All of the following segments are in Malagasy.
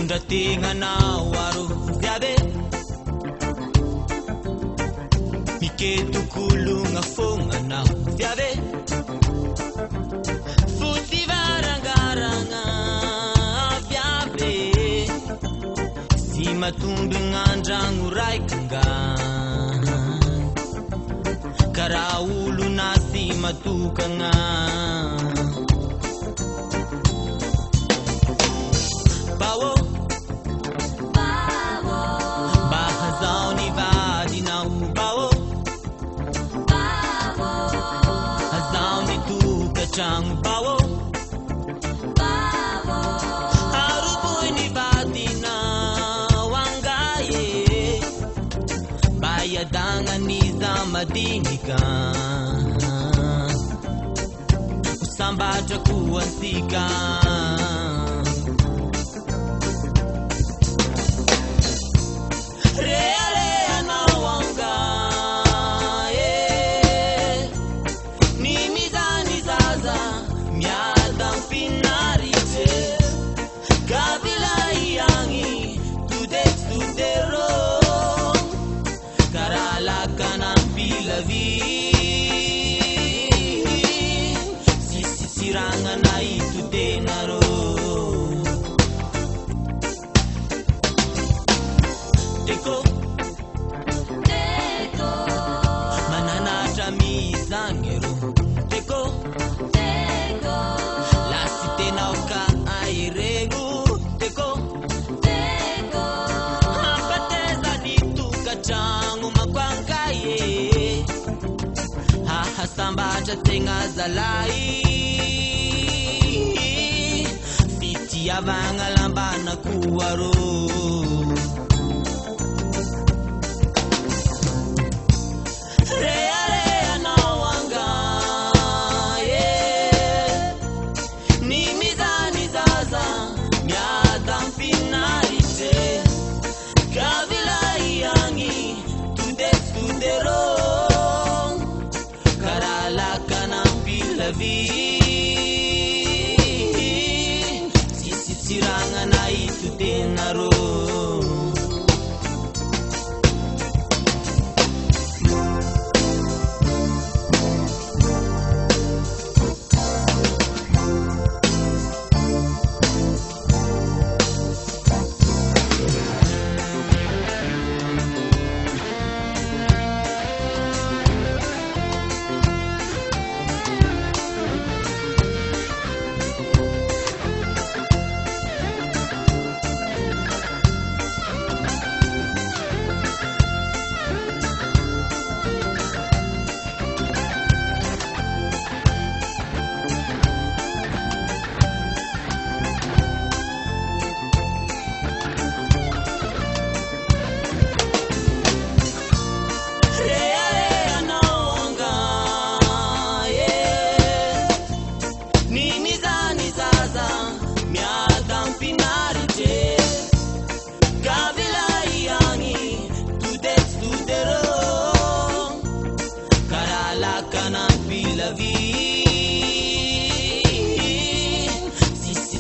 Tondra tegnanao aro viave Miketo-kologna fogna nao viave Foty varangaragna viave Sy matombigna andragno raikanga Karaha olona sy matokagna Bawo Bahazao ni vadinao Bawo Hazao ni tokatragno Bawo Aroboy ni vadinao angaye Bayadagna ni zamadinika Usambatra kuansika Sirangana itu denaro Deko Mananatra mizangero Deko Lasi tenao ka airego Deko Hampateza nitukatragno makwangaye Hahasambatra tegna zalay Fitiavagna lambana koaro Reareanao angaye Ni mizany zaza miada amfinarite Kavilay agny tudero Karalakana pilavi Sirangana itu denaro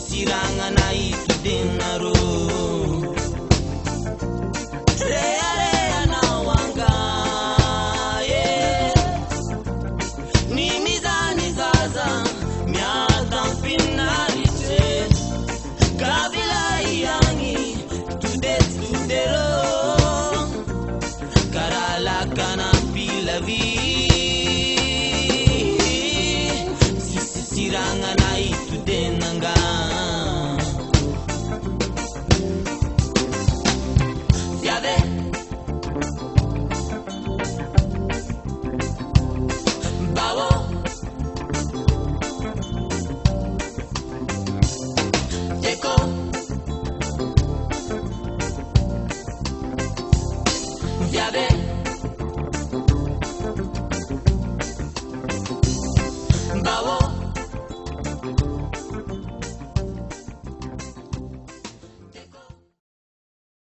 Sirangana itu denaro